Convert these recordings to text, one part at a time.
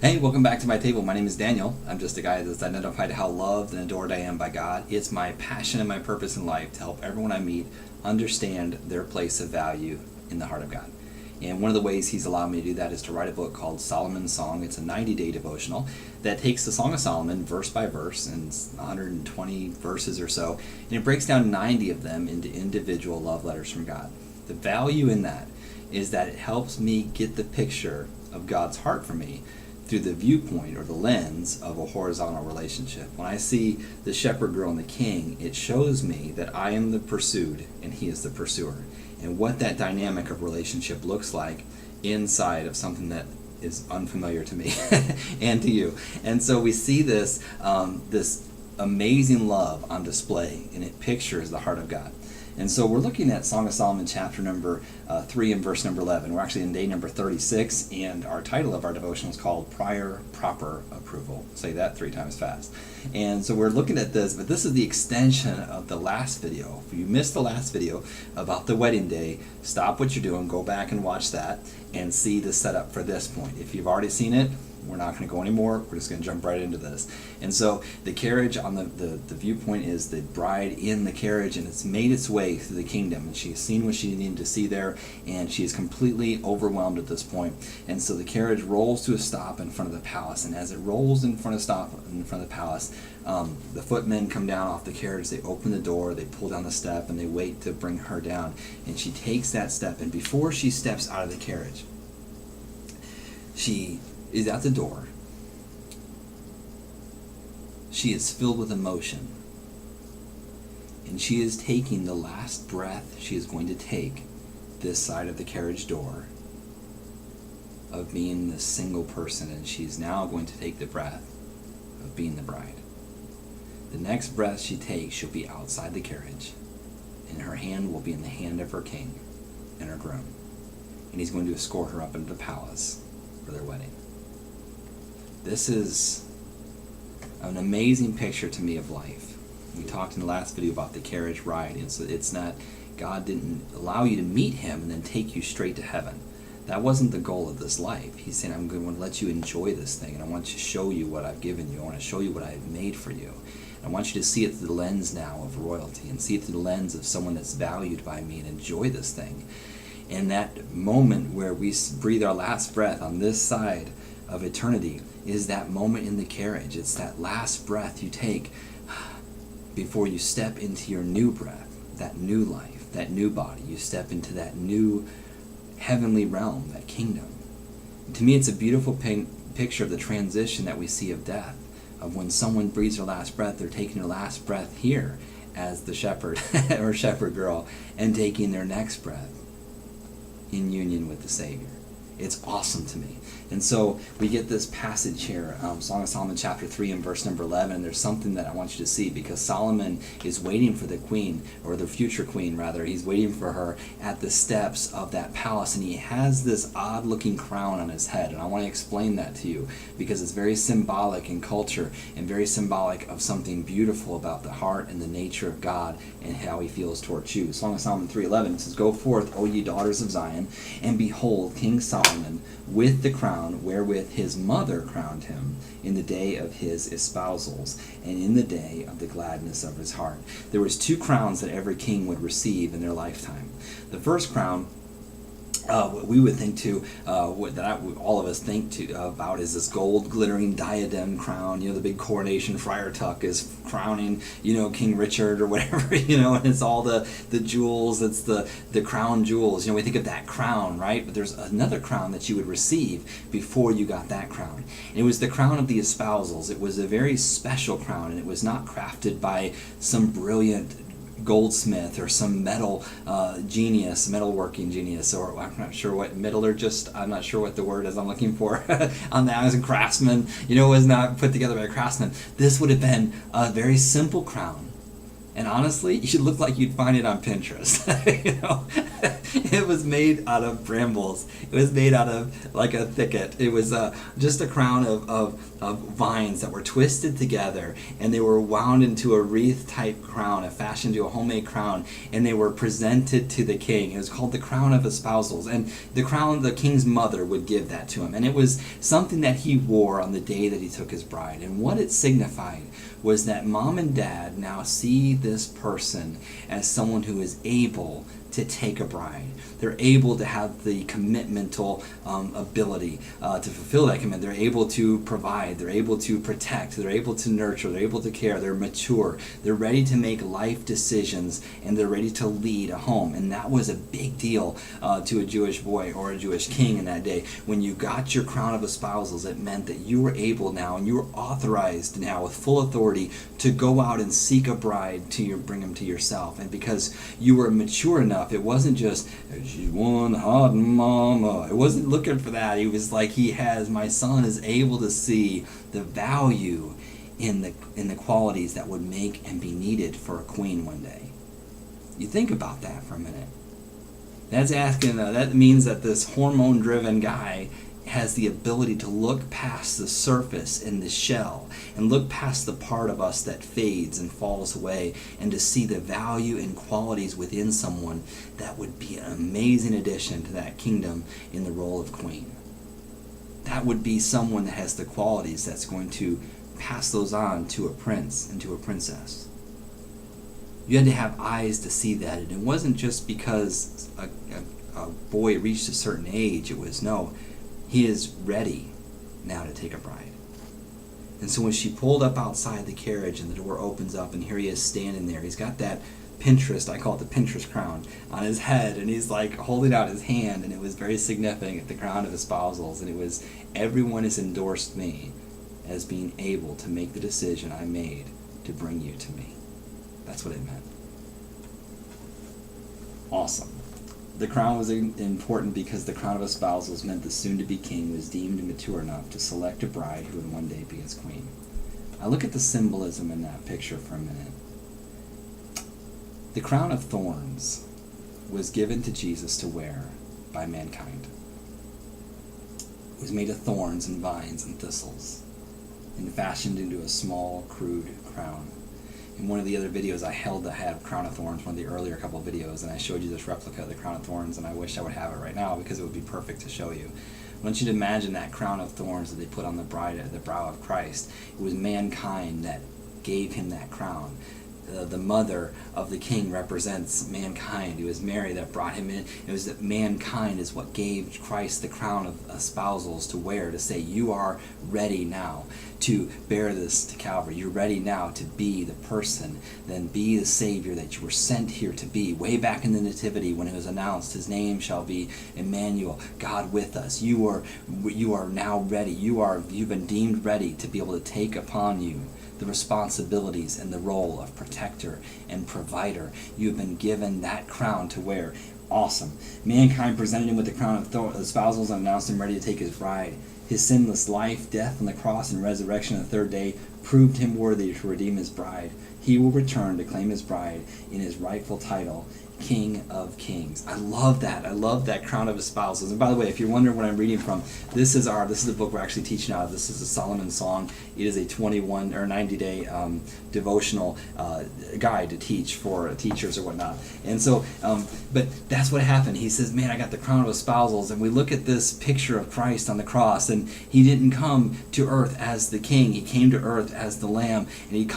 Hey, welcome back to my table. My name is Daniel. I'm just a guy that's identified how loved and adored I am by God. It's my passion and my purpose in life to help everyone I meet understand their place of value in the heart of God. And one of the ways he's allowed me to do that is to write a book called Solomon's Song. It's a 90-day devotional that takes the Song of Solomon verse by verse, and it's 120 verses or so, and it breaks down 90 of them into individual love letters from God. The value in that is that it helps me get the picture of God's heart for me through the viewpoint or the lens of a horizontal relationship. When I see the shepherd girl and the king, it shows me that I am the pursued and he is the pursuer, and what that dynamic of relationship looks like inside of something that is unfamiliar to me and to you. And so we see this this amazing love on display, and it pictures the heart of God. And so we're looking at Song of Solomon chapter number 3 and verse number 11. We're actually in day number 36, and our title of our devotion is called Prior Proper Approval. Say that 3 times fast. And so we're looking at this, but this is the extension of the last video. If you missed the last video about the wedding day, stop what you're doing, go back and watch that, and see the setup for this point. If you've already seen it, we're not going to go anymore. We're just going to jump right into this. And so the carriage on the viewpoint is the bride in the carriage, and it's made its way through the kingdom, and she's seen what she needed to see there, and she is completely overwhelmed at this point. And so the carriage rolls to a stop in front of the palace, and as it rolls in front of the palace, the footmen come down off the carriage. They open the door, they pull down the step, and they wait to bring her down. And she takes that step, and before she steps out of the carriage, she is at the door. She is filled with emotion, and she is taking the last breath she is going to take this side of the carriage door of being the single person, and she's now going to take the breath of being the bride. The next breath she takes, she'll be outside the carriage, and her hand will be in the hand of her king and her groom, and he's going to escort her up into the palace for their wedding. This is an amazing picture to me of life. We talked in the last video about the carriage ride, and so it's not, God didn't allow you to meet him and then take you straight to heaven. That wasn't the goal of this life. He's saying, I'm going to let you enjoy this thing, and I want to show you what I've given you. I want to show you what I've made for you. And I want you to see it through the lens now of royalty, and see it through the lens of someone that's valued by me, and enjoy this thing. And that moment where we breathe our last breath on this side of eternity is that moment in the carriage. It's that last breath you take before you step into your new breath, that new life, that new body. You step into that new heavenly realm, that kingdom. And to me, it's a beautiful picture of the transition that we see of death, of when someone breathes their last breath, they're taking their last breath here as the shepherd or shepherd girl, and taking their next breath in union with the Savior. It's awesome to me. And so we get this passage here, Song of Solomon chapter 3 and verse number 11, and there's something that I want you to see, because Solomon is waiting for the queen, or the future queen rather. He's waiting for her at the steps of that palace, and he has this odd looking crown on his head, and I want to explain that to you because it's very symbolic in culture and very symbolic of something beautiful about the heart and the nature of God and how he feels towards you. Song of Solomon 3:11 says, Go forth, O ye daughters of Zion, and behold King Solomon with the crown wherewith his mother crowned him in the day of his espousals, and in the day of the gladness of his heart. There was 2 crowns that every king would receive in their lifetime. The first crown, what we would think all of us think about is this gold glittering diadem crown. The big coronation Friar Tuck is crowning, King Richard or whatever, and it's all the jewels. It's the crown jewels. We think of that crown, right? But there's another crown that you would receive before you got that crown. And it was the crown of the espousals. It was a very special crown, and it was not crafted by some brilliant goldsmith or some metalworking genius, or I'm not sure what I'm not sure what the word is I'm looking for on that. As a craftsman, was not put together by a craftsman. This would have been a very simple crown And honestly, you look like you'd find it on Pinterest. You know, it was made out of brambles. It was made out of like a thicket. It was just a crown of vines that were twisted together, and they were wound into a wreath type crown, fashioned to a homemade crown, and they were presented to the king. It was called the crown of espousals, and the crown, the king's mother would give that to him, and it was something that he wore on the day that he took his bride. And what it signified was that mom and dad now see this person as someone who is able to take a bride. They're able to have the commitmental ability to fulfill that commitment. They're able to provide. They're able to protect. They're able to nurture. They're able to care. They're mature. They're ready to make life decisions, and they're ready to lead a home. And that was a big deal to a Jewish boy or a Jewish king in that day. When you got your crown of espousals, it meant that you were able now, and you were authorized now with full authority to go out and seek a bride to bring them to yourself. And because you were mature enough, it wasn't just, she's one hot mama. It wasn't looking for that. He was like, my son is able to see the value in the qualities that would make and be needed for a queen one day. You think about that for a minute. That means that this hormone-driven guy has the ability to look past the surface and the shell and look past the part of us that fades and falls away, and to see the value and qualities within someone that would be an amazing addition to that kingdom in the role of queen. That would be someone that has the qualities that's going to pass those on to a prince and to a princess. You had to have eyes to see that, and it wasn't just because a boy reached a certain age. It was, no, he is ready now to take a bride. And so when she pulled up outside the carriage and the door opens up, and here he is standing there, he's got that Pinterest, I call it the Pinterest crown, on his head, and he's like holding out his hand, and it was very significant, the crown of espousals, and it was, everyone has endorsed me as being able to make the decision I made to bring you to me. That's what it meant. Awesome. The crown was important because the crown of espousals meant the soon-to-be king was deemed mature enough to select a bride who would one day be his queen. Now look at the symbolism in that picture for a minute. The crown of thorns was given to Jesus to wear by mankind. It was made of thorns and vines and thistles and fashioned into a small, crude crown. In one of the other videos, I had Crown of Thorns, one of the earlier couple of videos, and I showed you this replica of the Crown of Thorns, and I wish I would have it right now because it would be perfect to show you. I want you to imagine that crown of thorns that they put on the bride at the brow of Christ. It was mankind that gave him that crown. The mother of the king represents mankind. It was Mary that brought him in. It was that mankind is what gave Christ the crown of espousals to wear, to say, you are ready now to bear this to Calvary. You're ready now to be the person, then be the Savior that you were sent here to be. Way back in the Nativity, when it was announced, his name shall be Emmanuel, God with us. You are now ready. You've been deemed ready to be able to take upon you the responsibilities and the role of protector and provider. You've been given that crown to wear. Awesome. Mankind presented him with the crown of espousals and announced him ready to take his bride. His sinless life, death on the cross, and resurrection on the third day proved him worthy to redeem his bride. He will return to claim his bride in his rightful title, King of Kings. I love that. I love that crown of espousals. And by the way, if you're wondering what I'm reading from, this is the book we're actually teaching out of. This is a Solomon Song. It is a 21 or 90-day devotional guide to teach for teachers or whatnot. And so, but that's what happened. He says, man, I got the crown of espousals. And we look at this picture of Christ on the cross, and he didn't come to earth as the king. He came to earth as the lamb, and he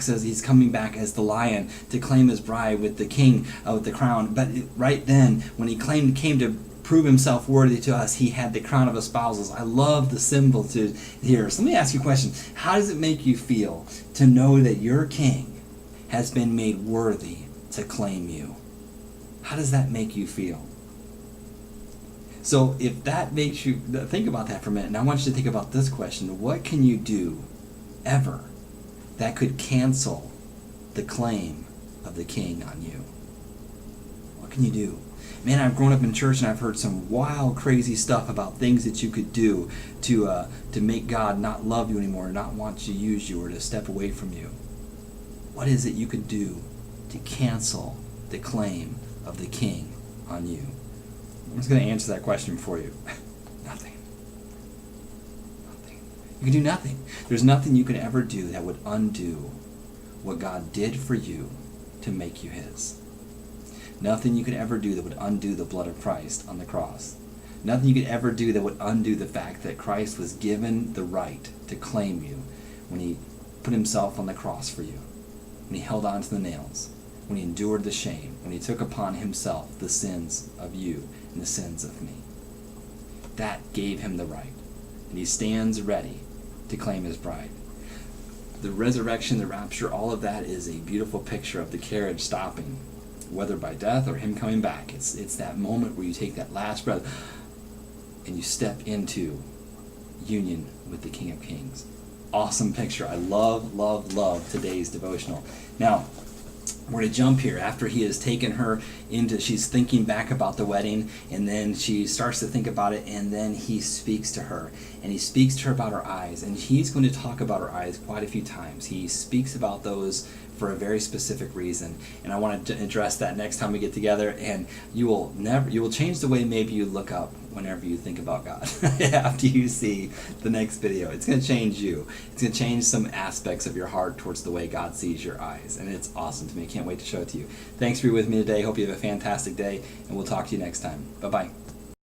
says he's coming back as the lion to claim his bride with the king, with the crown. But right then, when he came to prove himself worthy to us, he had the crown of espousals. I love the symbol here. So let me ask you a question. How does it make you feel to know that your king has been made worthy to claim you? How does that make you feel? So if that makes you think about that for a minute, and I want you to think about this question. What can you do ever that could cancel the claim of the king on you? What can you do? Man, I've grown up in church and I've heard some wild, crazy stuff about things that you could do to make God not love you anymore, or not want to use you, or to step away from you. What is it you could do to cancel the claim of the king on you? I'm just going to answer that question for you. Nothing. Nothing. You can do nothing. There's nothing you can ever do that would undo what God did for you to make you his. Nothing you can ever do that would undo the blood of Christ on the cross. Nothing you could ever do that would undo the fact that Christ was given the right to claim you when he put himself on the cross for you, when he held on to the nails, when he endured the shame, when he took upon himself the sins of you and the sins of me. That gave him the right, and he stands ready to claim his bride. The resurrection, the rapture, all of that is a beautiful picture of the carriage stopping, whether by death or him coming back. It's that moment where you take that last breath and you step into union with the King of Kings. Awesome picture. I love today's devotional. Now, we're going to jump here. After he has taken her into, she's thinking back about the wedding, and then she starts to think about it, and then he speaks to her. And he speaks to her about her eyes, and he's going to talk about her eyes quite a few times. He speaks about those for a very specific reason, and I want to address that next time we get together. And you will change the way maybe you look up whenever you think about God after you see the next video. It's going to change you. It's going to change some aspects of your heart towards the way God sees your eyes, and it's awesome to me. I can't wait to show it to you. Thanks for being with me today. Hope you have a fantastic day, and we'll talk to you next time. Bye-bye.